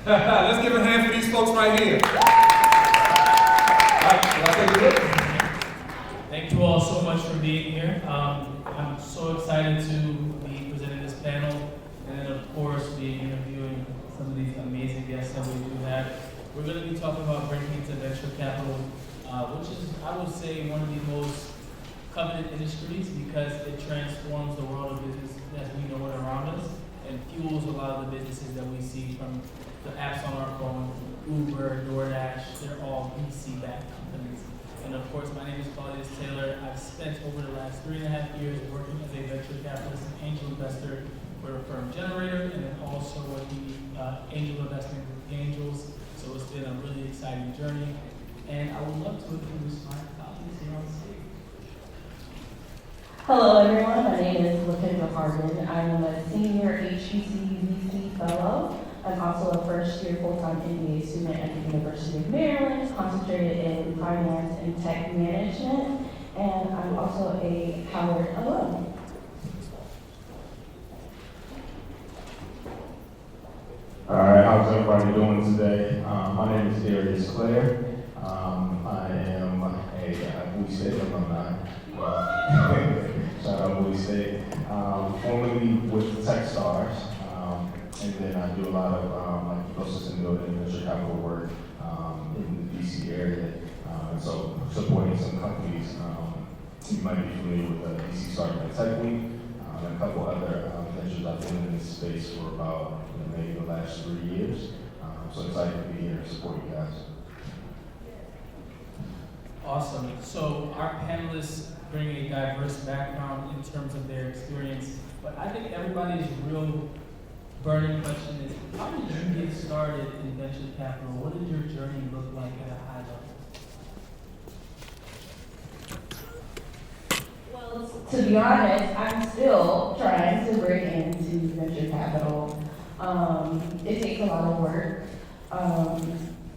Let's give a hand for these folks right here. Thank you all so much for being here. I'm so excited to be presenting this panel, and then of course be interviewing some of these amazing guests that we do have. We're going to be talking about breaking into venture capital, which is, I would say, one of the most coveted industries because it transforms the world of business as we know it around us and fuels a lot of the businesses that we see from the apps on our phone, Uber, DoorDash. They're all VC-backed companies. And of course, my name is Claudius Taylor. I've spent over the last 3.5 years working as a venture capitalist and angel investor for the firm Generator, and then also with the angel investment group Angels. So it's been a really exciting journey. And I would love to introduce my colleagues here on stage. Hello everyone, my name is LaKendra Harden. I am a senior HBCUvc fellow. I'm also a first-year full-time MBA student at the University of Maryland, concentrated in finance and tech management, and I'm also a Howard alum. All right, how's everybody doing today? My name is Darius Clair. I am a Bowie State alumni. Shout out Bowie State. Formerly with Techstars. And then I do a lot of ecosystem building, venture capital work in the DC area. So supporting some companies. You might be familiar with DC Startup and Tech Week, and a couple other ventures I've been in this space for about maybe the last 3 years. So excited to be here and support you guys. Awesome. So our panelists bring a diverse background in terms of their experience, but I think everybody's real burning question is, how did you get started in venture capital? What did your journey look like at a high level? Well, to be honest, I'm still trying to break into venture capital. It takes a lot of work.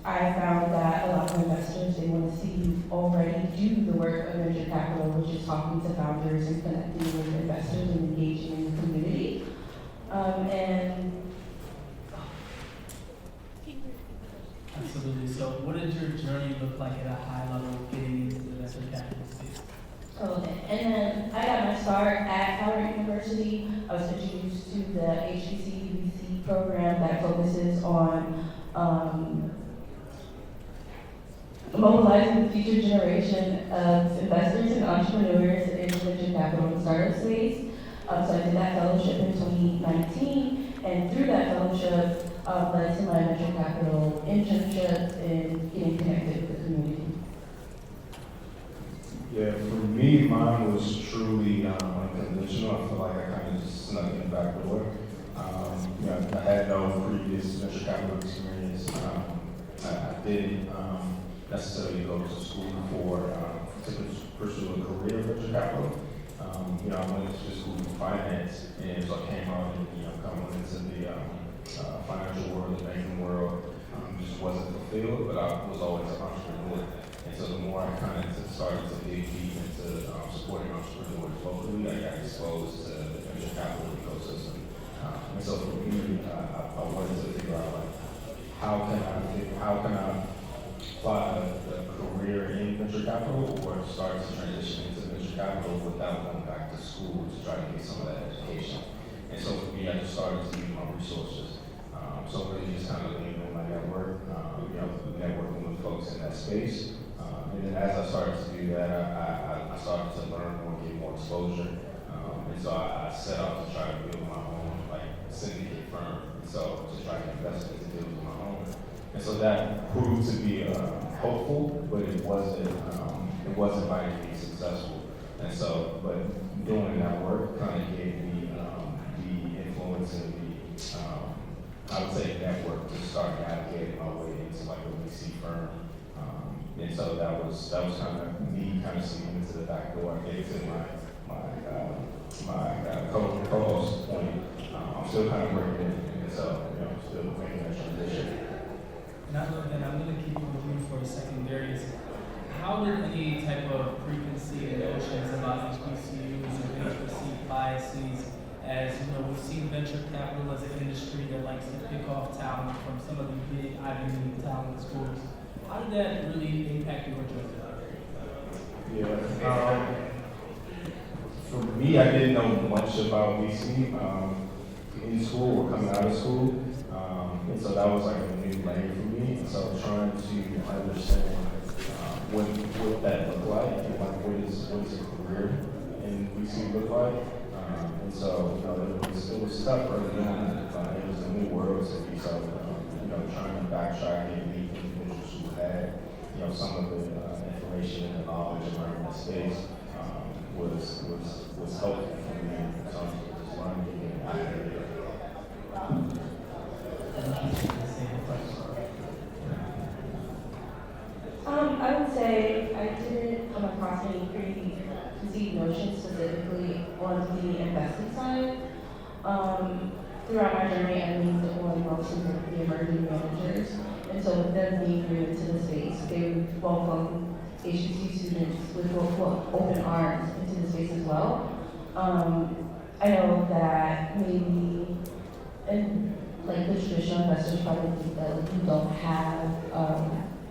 I found that a lot of investors, they want to see you already do the work of venture capital, which is talking to founders and connecting with investors and engaging in the community. Absolutely. So what did your journey look like at a high level getting into the venture capital space? Okay, and then I got my start at Howard University. I was introduced to the HBCUvc program that focuses on mobilizing the future generation of investors and entrepreneurs in the venture capital and startup space. So I did that fellowship in 2019, and through that fellowship led to my venture capital internship and getting connected with the community. Yeah, for me, mine was truly unconventional. I feel like I kind of just snuck in the back door. I had no previous venture capital experience. I didn't necessarily go to school to pursue a career in venture capital. I went to school for finance, and so I came out and coming into the financial world, the banking world, just wasn't fulfilled, but I was always an entrepreneur. And so the more I kind of started to dig deep into supporting entrepreneurs locally, I got exposed to the venture capital ecosystem. And so for me, I wanted to figure out how can I apply a career in venture capital or start to transition into venture capital without going back to school to try to get some of that education. And so for me, I just started to use my resources. So really just kind of leaning on my network, networking with folks in that space. And then as I started to do that, I started to learn more and get more exposure. And so I set out to try to build my own syndicate firm. And so to try to invest into deals of my own. And so that proved to be helpful, but it wasn't by any means successful. And so, but doing that work kind of gave me the influence and I would say network to start navigating my way into a VC firm. And so that was kind of me kind of seeing into the back door. I gave to my co-host point. I'm still kind of working in, and so still making that transition. And I'm going to keep it with you for a second, Darius. How did any type of preconceived notions about HBCUs or HBC biases as you know, we've seen venture capital as an industry that likes to pick off talent from some of the big Ivy League talent schools. How did that really impact your journey? Yeah. For me, I didn't know much about VC in school or coming out of school. And so that was like a new lane for me. And so trying to understand what that looked like and like what is a career in VC look like. And so, it was tough early on. It was a new world to me. So, trying to backtrack and meet individuals who had, some of the information and the knowledge and learning in the space was helpful for me in terms of just learning and acting. I would say I didn't come across any preconceived notions specifically on the investing side. Throughout my journey, I leaned on most of the emerging managers, and so with them being new into the space, they would welcome HBCU students with open arms into the space as well. I know that maybe, and like the traditional investors probably think that like, you don't have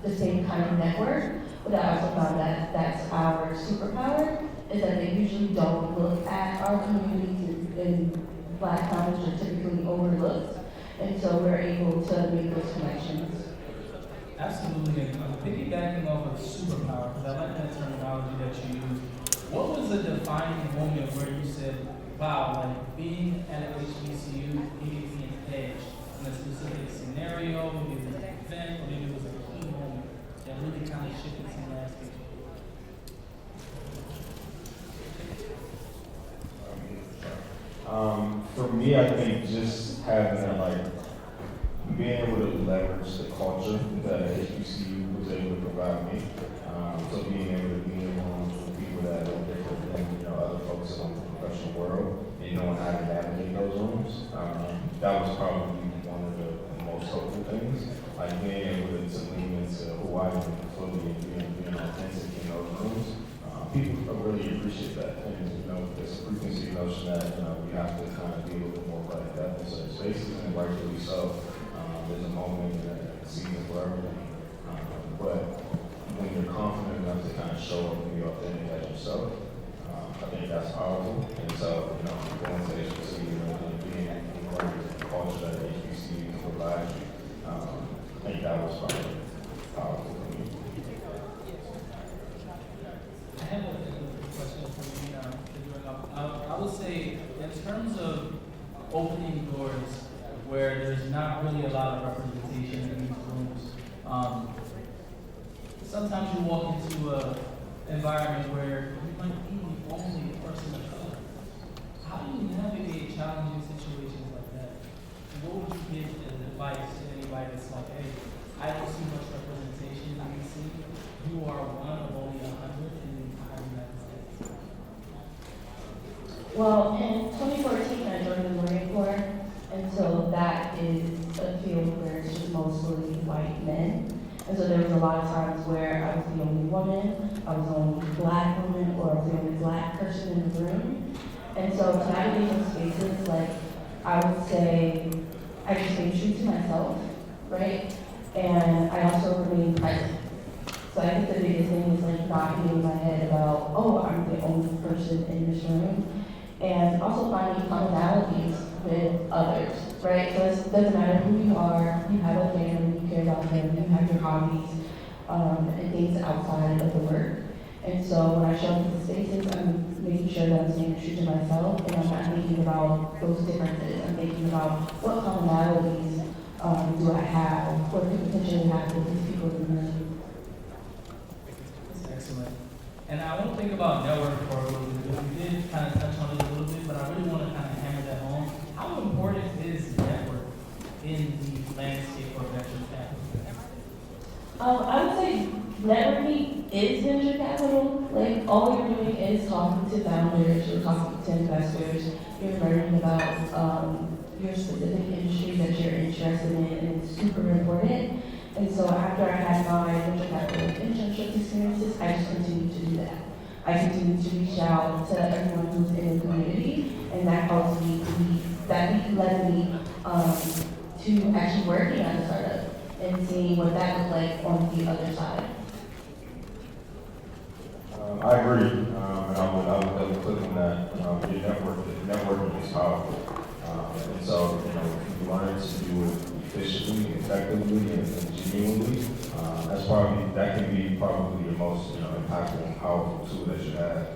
the same kind of network, but I also found that that's our superpower, is that they usually don't look at our communities and Black college are typically overlooked, and so we're able to make those connections. Absolutely, and piggybacking off of superpower, because I like that terminology that you use. What was the defining moment where you said, wow, like being at an HBCU gave me an edge in a specific scenario, maybe it was an event, or maybe it was a key moment that really kind of shifted some landscape? For me, I think just having that, being able to leverage the culture that HBCU was able to provide me. So being able to be around people that are different than other folks in the professional world and knowing how to navigate those rooms. That was probably one of the most helpful things. Like being able to lean into who I am fully and being authentic in those rooms. People really appreciate that. And there's a preconceived notion that we have to kind of be a little bit more like that in certain spaces, and rightfully so. There's a moment and a season for everything. But when you're confident enough to kind of show up and be authentic as yourself, I think that's powerful. And so, going to HBCU and being in the culture that HBCU can provide you, I think that was probably powerful for me. I have a question for you now. I would say, in terms of opening doors where there's not really a lot of representation in these rooms, sometimes you walk into an environment where you might be the only person of color. How do you navigate challenging situations like that? What would you give as advice to anybody that's like, hey, I don't see much representation in DC. You are one of only 100 in the entire United States. Well, in 2014, I joined the Marine Corps, and so that is a field where it's just mostly white men. And so there was a lot of times where I was the only woman, I was the only Black woman, or I was the only Black person in the room. And so to navigate those spaces, I would say I just stayed true to myself, right? And I also remained present. So I think the biggest thing is not getting in my head about, oh, I'm the only person in this room. And also finding commonalities with others, right? So it doesn't matter who you are, you have a family, you care about them, you have your hobbies, and things outside of the work. And so when I show up to the spaces, I'm making sure that I'm staying true to myself, and I'm not thinking about those differences. I'm thinking about what commonalities do I have, what could potentially happen with these people in the room. That's excellent. And I want to think about network for a little bit. We did kind of touch on it a little bit, but I really want to kind of hammer that home. How important is network in the landscape of venture capital? I would say networking is venture capital. All you're doing is talking to founders, you're talking to investors, you're learning about your specific industry that you're interested in, and it's super important. And so after I had my venture capital internship experiences, I just continued to do that. I continued to reach out to everyone who's in the community and that helps me, that led me to actually working at a startup and seeing what that looked like on the other side. I agree, and I would double click on that. Your networking is powerful, and so if you learn to do it efficiently, effectively, and genuinely, that can be probably the most impactful and powerful tool that you have.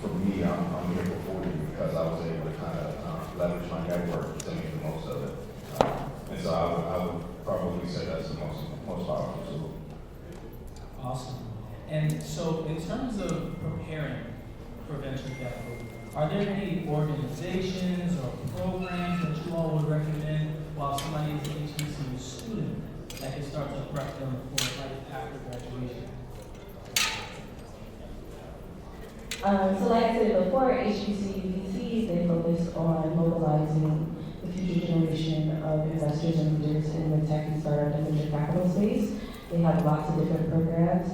For me, I'm here before you because I was able to kind of leverage my network to make the most of it, and so I would probably say that's the most powerful tool. Awesome. And so in terms of preparing for venture capital, are there any organizations or programs that you all would recommend while somebody is an HBCU student that can start to prep them for life after graduation? So like I said before, HBCUvc, they focus on mobilizing the future generation of investors and leaders in the tech and startup and venture capital space. They have lots of different programs.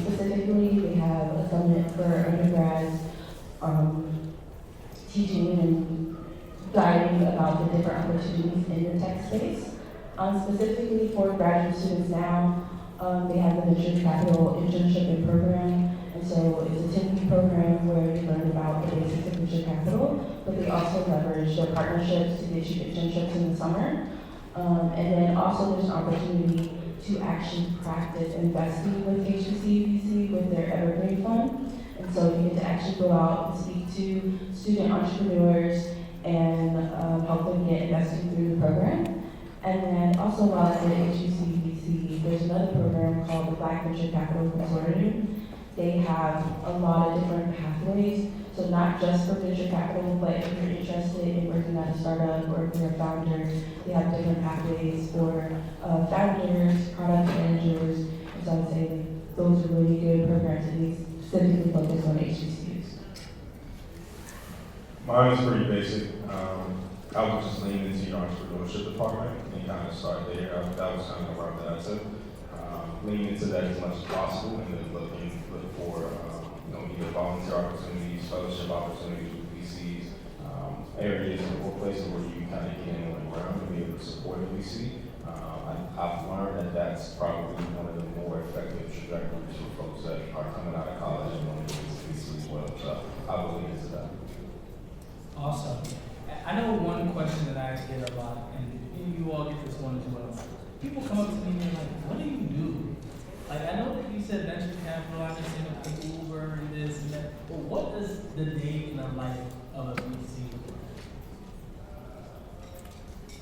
Specifically, they have a summit for undergrads, teaching and guiding about the different opportunities in the tech space. Specifically for graduate students now, they have the venture capital internship and program. And so it's a 10-week program where you learn about the basics of venture capital, but they also leverage their partnerships to get you internships in the summer. And then also there's an opportunity to actually practice investing with HBCUvc with their Evergreen Fund. And so you get to actually go out and speak to student entrepreneurs and help them get investing through the program. And then also while at HBCUvc, there's another program called the Black Venture Capital Consortium. They have a lot of different pathways, so not just for venture capital, but if you're interested in working at a startup or if you're a founder, they have different pathways for founders, product managers, and so I would say those are really good programs and these specifically focus on HBCUs. Mine is pretty basic. I would just lean into your entrepreneurship department and kind of start there. That was kind of the route that I took. Lean into that as much as possible, and then look for either volunteer opportunities, fellowship opportunities with VCs, areas or places where you kind of get in on the ground and be able to support the VC. I've learned that that's probably one of the more effective trajectories for folks that are coming out of college and want to get into VC as well. So I will lean into that. Awesome. I know one question that I get a lot, and you all get this one as well. People come up to me and they're like, what do you do? Like, I know that you said venture capital, I just like Uber and this and that, but what does the day in the life of a VC look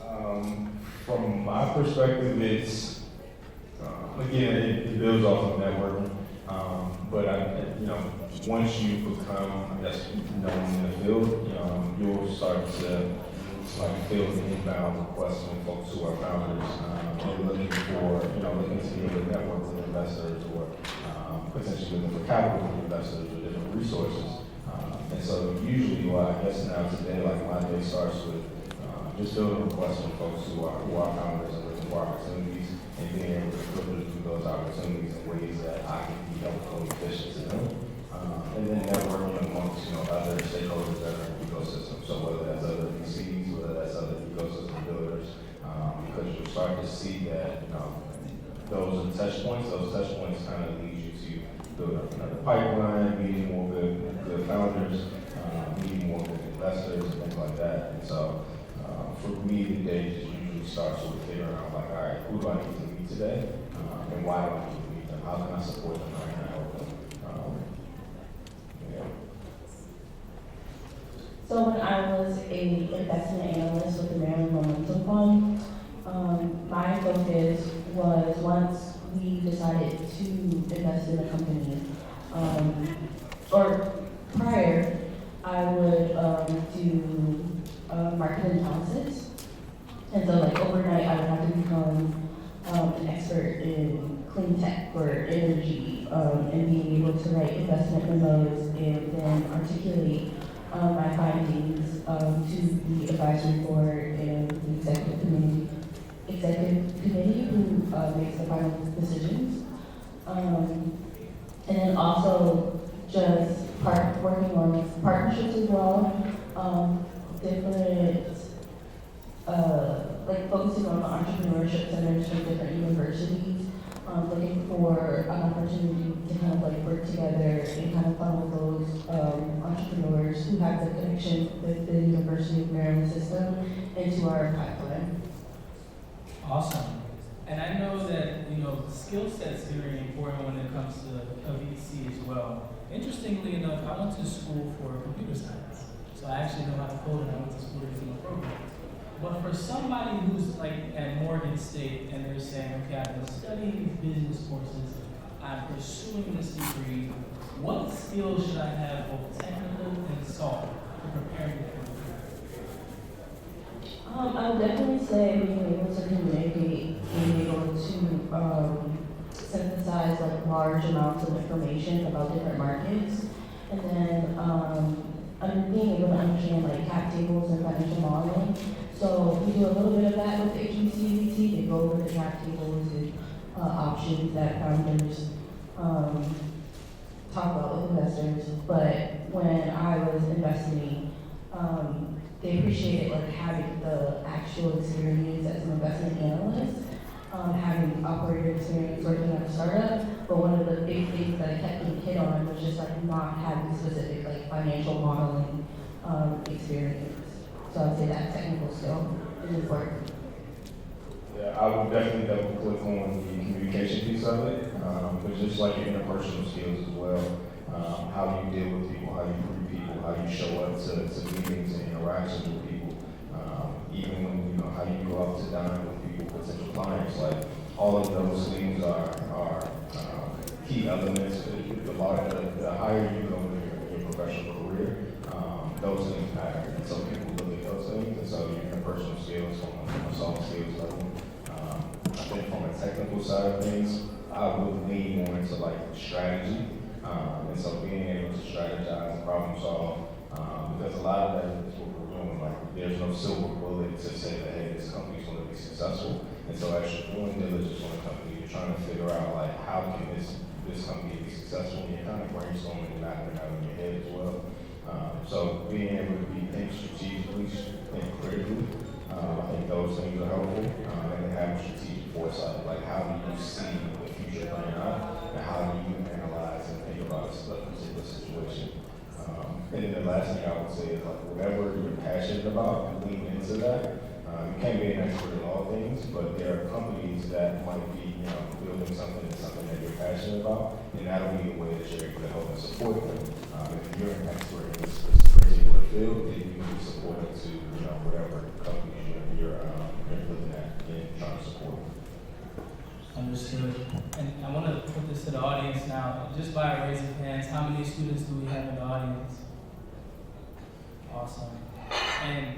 like? From my perspective, it's, again, it builds off of networking. But once you become, I guess, known in the field, you'll start to field inbound requests from folks who are founders and looking to be able to network with investors or potentially looking for capital from investors or different resources. And so usually, I guess now today, my day starts with just building requests from folks who are founders and looking for opportunities and being able to filter through those opportunities in ways that I can be helpful and efficient to them. And then networking amongst other stakeholders that are in the ecosystem. So whether that's other VCs, whether that's other ecosystem builders, because you'll start to see that those are touch points. Those touch points kind of lead you to build up another pipeline, meeting more good founders, meeting more good investors, and things like that. And so for me, the day just usually starts with figuring out all right, who do I need to meet today, and why do I need to meet them? How can I support them? How can I help them? So when I was an investment analyst with the Maryland Momentum Fund, my focus was once we decided to invest in a company, or prior, I would do market analysis. And so overnight I would have to become an expert in clean tech or energy and being able to write investment memos and then articulate my findings to the advisory board and the executive committee who makes the final decisions. And then also just working on partnerships as well. like focusing on the entrepreneurship centers from different universities, looking for an opportunity to kind of like work together and kind of funnel those entrepreneurs who have the connection with the University of Maryland system into our pipeline. Awesome. And I know that, skill sets are very important when it comes to a VC as well. Interestingly enough, I went to school for computer science. So I actually know how to code and I went to school to become a programmer. But for somebody who's like at Morgan State and they're saying, okay, I've been studying business courses, I'm pursuing this degree, what skills should I have both technical and soft to prepare me for the I would definitely say being able to communicate, being able to synthesize like large amounts of information about different markets, and then being able to understand like cap tables and financial modeling. So we do a little bit of that with HBCUvc. They go over the cap tables and options that founders talk about with investors. But when I was investing, they appreciated like having the actual experience as an investment analyst, having operator experience working at a startup. But one of the big things that I kept getting hit on was just like not having specific like financial modeling experience. So I'd say that technical skill is important. Yeah, I would definitely double click on the communication piece of it, but just like your interpersonal skills as well, how you deal with people, how you greet people, how you show up to meetings and interactions with people, even when, how you go out to dine with people, potential clients, like all of those things are key elements. The higher you go in your professional career, those things matter. And so people look at those things, and so your interpersonal skills on a soft skills level. I think from a technical side of things, I would lean more into like strategy. And so being able to strategize and problem solve, because a lot of that is what we're doing. Like there's no silver bullet to say that, hey, this company's going to be successful. And so as you're doing diligence on a company, you're trying to figure out like how can this company be successful, and you're kind of brainstorming and mapping it out in your head as well. So being able to think strategically, think critically, I think those things are helpful. And have strategic foresight, like how do you see the future playing out, and how do you analyze and think about a particular situation. And then the last thing I would say is like whatever you're passionate about, lean into that. You can't be an expert in all things, but there are companies that might be, building something that you're passionate about, and that'll be a way that you're able to help and support them. If you're an expert in this particular field, then you can be supportive to, whatever companies you're looking at and trying to support. Understood. And I want to put this to the audience now. Just by a raise of hands, how many students do we have in the audience? Awesome. And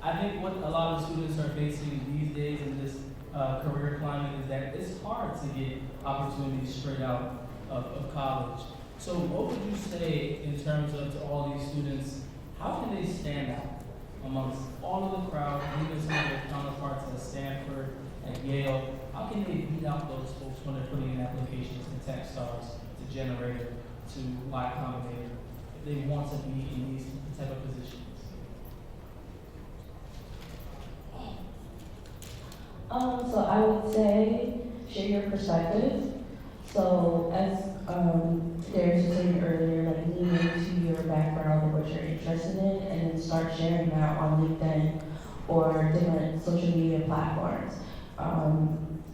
I think what a lot of students are facing these days in this career climate is that it's hard to get opportunities straight out of college. So what would you say in terms of to all these students, how can they stand out amongst all of the crowd, even some of their counterparts at Stanford, at Yale? How can they beat out those folks when they're putting in applications to Techstars, to Generator, to Y Combinator, if they want to be in these type of positions? So I would say share your perspective. So as Darius was saying earlier, like lean into your background and what you're interested in, and then start sharing that on LinkedIn or different social media platforms.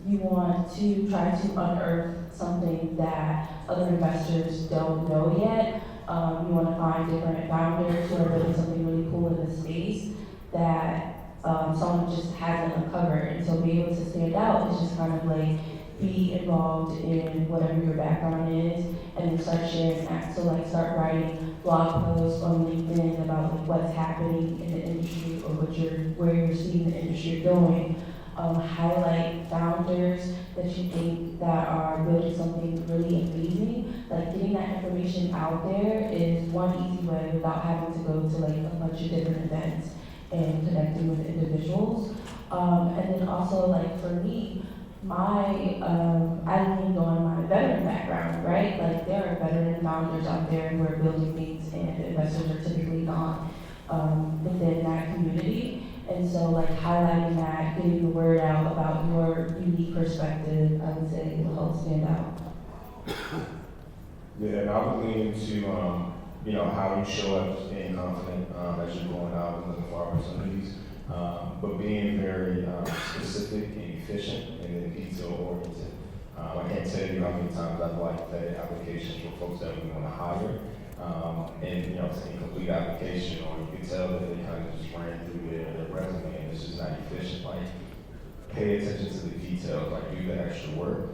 You want to try to unearth something that other investors don't know yet. You want to find different founders who are doing something really cool in the space that someone just hasn't uncovered. And so being able to stand out is just kind of like be involved in whatever your background is, and then start sharing that. So like start writing blog posts on LinkedIn about like what's happening in the industry or where you're seeing the industry going. Highlight founders that you think that are building something really amazing. Like getting that information out there is one easy way without having to go to like a bunch of different events and connecting with individuals. And then also like for me, I leaned on my veteran background, right? Like there are veteran founders out there who are building things and investors are typically not within that community. And so like highlighting that, getting the word out about your unique perspective, I would say will help stand out. Yeah, and I would lean into, you know, how you show up as being confident as you're going out and looking for opportunities, but being very specific and efficient and then detail oriented. I can't tell you how many times I've liked vetted applications for folks that we want to hire, and you know, it's an incomplete application, or you can tell that they kind of just ran through their resume and it's just not efficient. Like, pay attention to the details, like do the extra work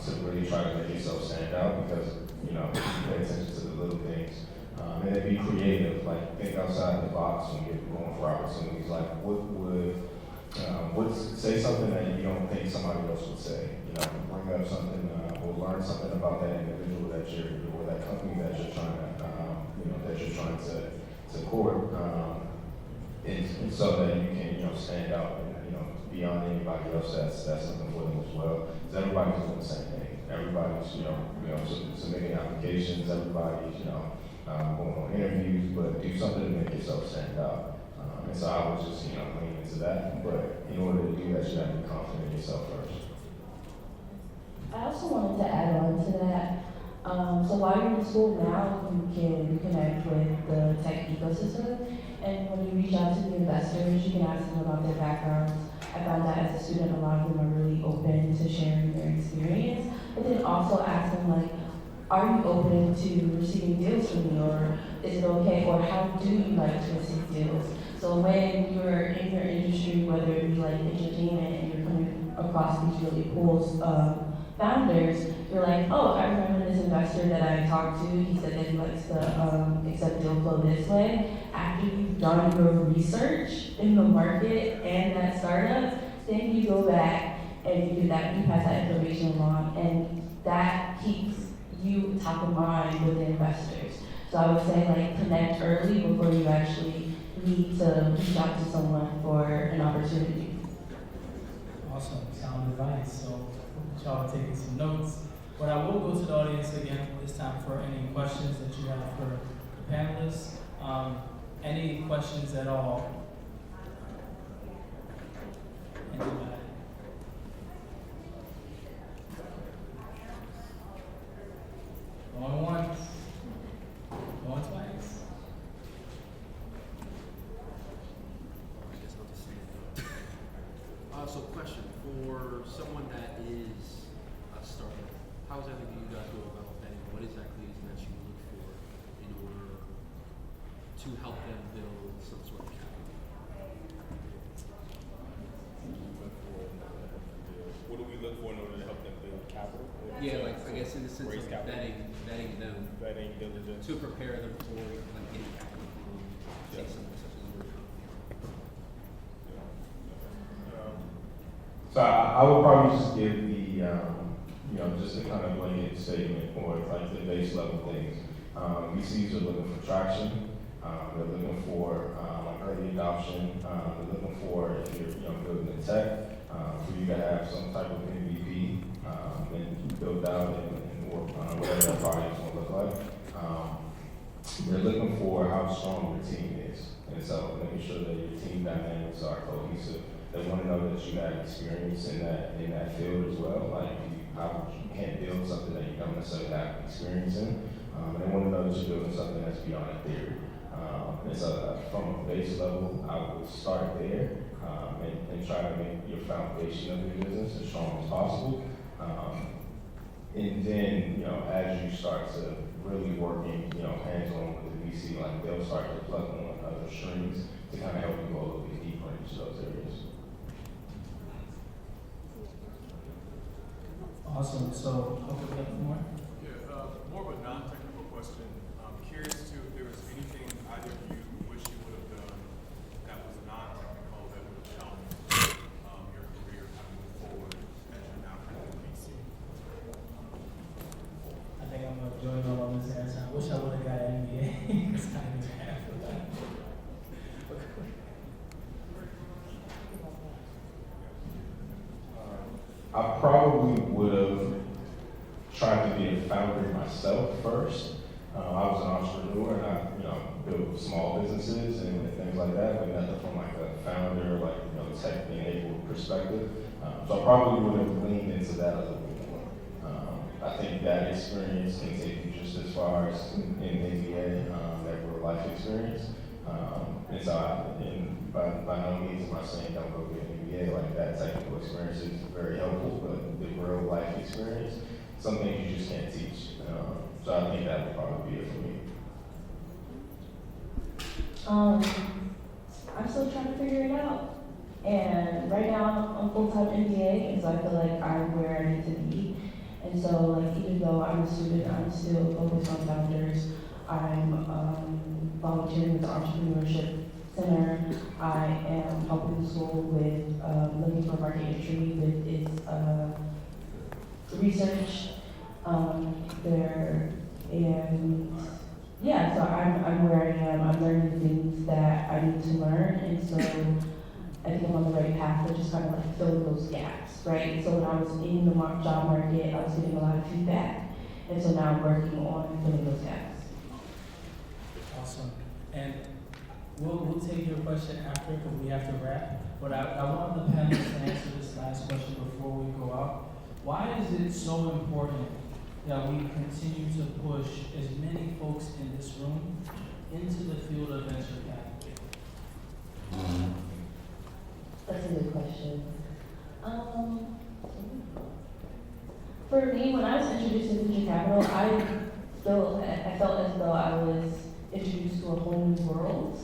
to really try to make yourself stand out, because you know, pay attention to the little things, and then be creative. Like, think outside the box when you're going for opportunities. Like, say something that you don't think somebody else would say. You know, bring up something or learn something about that individual or that company that you're trying to court, and so that you can, you know, stand out and, you know, beyond anybody else that's looking for them as well. Because everybody's doing the same thing. Everybody's, submitting applications. Everybody's, going on interviews, but do something to make yourself stand out. And so I would just, lean into that. But in order to do that, you have to be confident in yourself first. I also wanted to add on to that. So while you're in school now, you can connect with the tech ecosystem. And when you reach out to the investors, you can ask them about their backgrounds. I found that as a student, a lot of them are really open to sharing their experience. But then also ask them, like, are you open to receiving deals from me? Or is it okay? Or how do you like to receive deals? So when you're in your industry, whether it be like entertainment and you're coming across these really cool founders, you're like, oh, I remember this investor that I talked to, he said that he likes to accept deal flow this way. After you've done your research in the market and that startup, then you go back and you pass that information along, and that keeps you top of mind with the investors. So I would say, like, connect early before you actually need to reach out to someone for an opportunity. Awesome, sound advice. So hope y'all are taking some notes. But I will go to the audience again this time for any questions that you have for the panelists. Any questions at all? Anybody? Going once, going twice. So question, for someone that is a startup, how exactly do you guys go about vetting? What exactly is that you look for in order to help them build some sort of capital? What do we look for in order to help them build capital? Yeah, like, I guess in the sense of vetting them Vetting, diligence. to prepare them for like getting capital from, say, something such as your company. So I would probably just give the, just a kind of blanket statement or like the base level things. VCs are looking for traction. They're looking for early adoption. They're looking for, if you're building a tech, for you to have some type of MVP and build out and work on whatever that project is going to look like. They're looking for how strong your team is. And so making sure that your team dynamics are cohesive. They want to know that you have experience in that field as well. Like, you can't build something that you don't necessarily have experience in. And they want to know that you're building something that's beyond a theory. And so from a base level, I would start there and try to make your foundation of your business as strong as possible. And then, as you start to really working, hands-on with the VC, like, they'll start to plug on other strings to kind of help you go a little bit deeper into those areas. Awesome. So, hope we have more. Yeah, more of a non-technical question. I'm curious if there was anything either of you wish you would have done that was non-technical that would have challenged your career kind of move forward as you're now kind of in VC. I think I'm gonna join all on this answer. I wish I would have got an MBA. It's not even half of that. I probably would have tried to be a founder myself first. I was an entrepreneur, and I, build small businesses and things like that, but nothing from like a founder, like, tech-enabled perspective. So I probably would have leaned into that a little bit more. I think that experience can take you just as far as in MBA, that real life experience. And so by no means am I saying don't go get an MBA, like that technical experience is very helpful, but the real life experience, some things you just can't teach. So I think that would probably be it for me. I'm still trying to figure it out. And right now I'm full-time MBA, and so I feel like I'm where I need to be. And so like even though I'm a student, I'm still focused on founders. I'm volunteering with the Entrepreneurship Center. I am helping the school with looking for market entry with its research there. And yeah, so I'm where I am. I'm learning the things that I need to learn, and so I think I'm on the right path to just kind of like fill those gaps, right? So when I was in the job market, I was getting a lot of feedback, and so now I'm working on filling those gaps. Awesome. And we'll take your question after because we have to wrap. But I want the panelists to answer this last question before we go out. Why is it so important that we continue to push as many folks in this room into the field of venture capital? That's a good question. For me, when I was introduced to venture capital, I felt as though I was introduced to a whole new world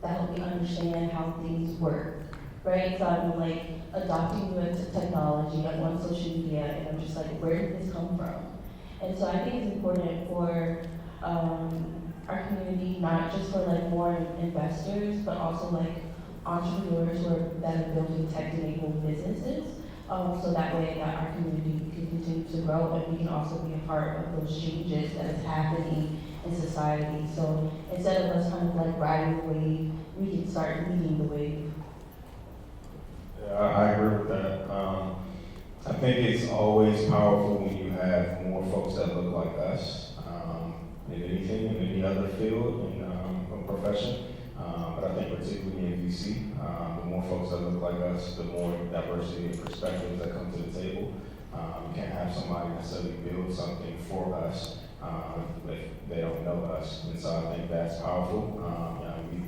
that helped me understand how things work, right? So I'm like adopting new technology. I'm on social media, and I'm just like, where did this come from? And so I think it's important for our community, not just for like more investors, but also like entrepreneurs that are building tech-enabled businesses. So that way that our community can continue to grow, and we can also be a part of those changes that is happening in society. So instead of us kind of like riding the wave, we can start leading the wave. Yeah, I agree with that. I think it's always powerful when you have more folks that look like us in anything, in any other field, in a profession. But I think particularly in VC, the more folks that look like us, the more diversity of perspectives that come to the table. You can't have somebody necessarily build something for us if they don't know us. And so I think that's powerful.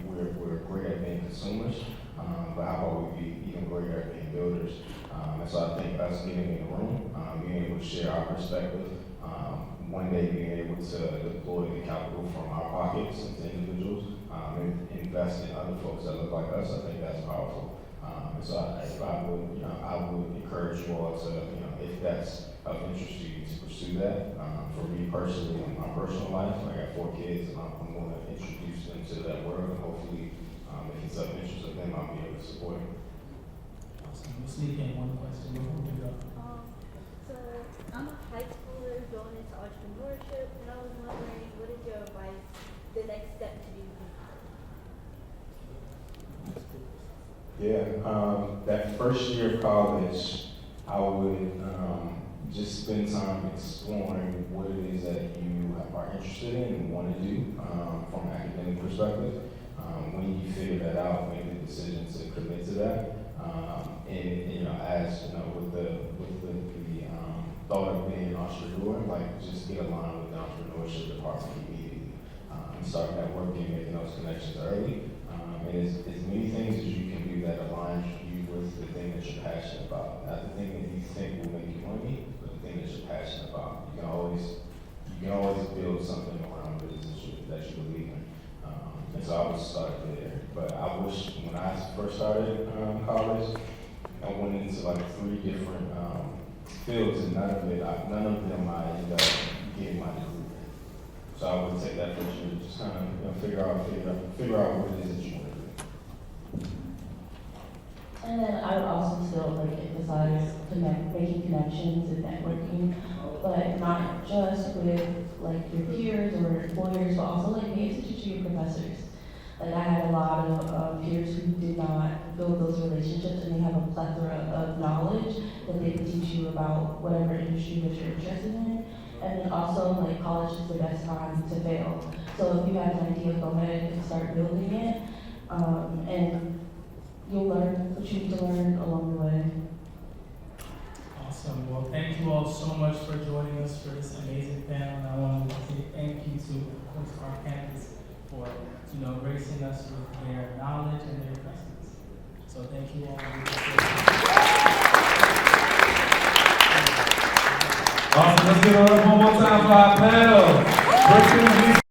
We're great at being consumers, but how about we be even greater at being builders? And so I think us getting in the room, being able to share our perspective, one day being able to deploy the capital from our pockets into individuals, and invest in other folks that look like us, I think that's powerful. And so I would encourage you all to, if that's of interest to you, to pursue that. For me personally, in my personal life, I got 4 kids, and I'm going to introduce them to that world, and hopefully, if it's of interest of them, I'll be able to support them. Awesome. We'll sneak in one question before we go. So I'm a high schooler going into entrepreneurship, and I was wondering, what is your advice, the next step to do? Yeah, that first year of college, I would just spend time exploring what it is that you are interested in and want to do from an academic perspective. When you figure that out, make the decision to commit to that. With the thought of being an entrepreneur, like just get aligned with the entrepreneurship department immediately. Start networking, making those connections early. And as many things as you can do that aligns you with the thing that you're passionate about. Not the thing that you think will make you money, but the thing that you're passionate about. You can always build something around the business that you believe in. And so I would start there. But I wish when I first started college, I went into like 3 different fields, and none of them I ended up getting my degree in. So I would take that first year to just kind of figure out what it is that you want to do. And then I would also still like emphasize making connections and networking, but not just with like your peers or employers, but also like pay attention to your professors. Like I had a lot of peers who did not build those relationships, and they have a plethora of knowledge that they can teach you about whatever industry that you're interested in. And then also like college is the best time to fail. So if you have an idea, go ahead and start building it. And you'll learn what you need to learn along the way. Awesome. Well, thank you all so much for joining us for this amazing panel. And I want to say thank you to, of course, our panelists for, gracing us with their knowledge and their presence. So thank you all. Awesome. Let's give it up one more time for our panel.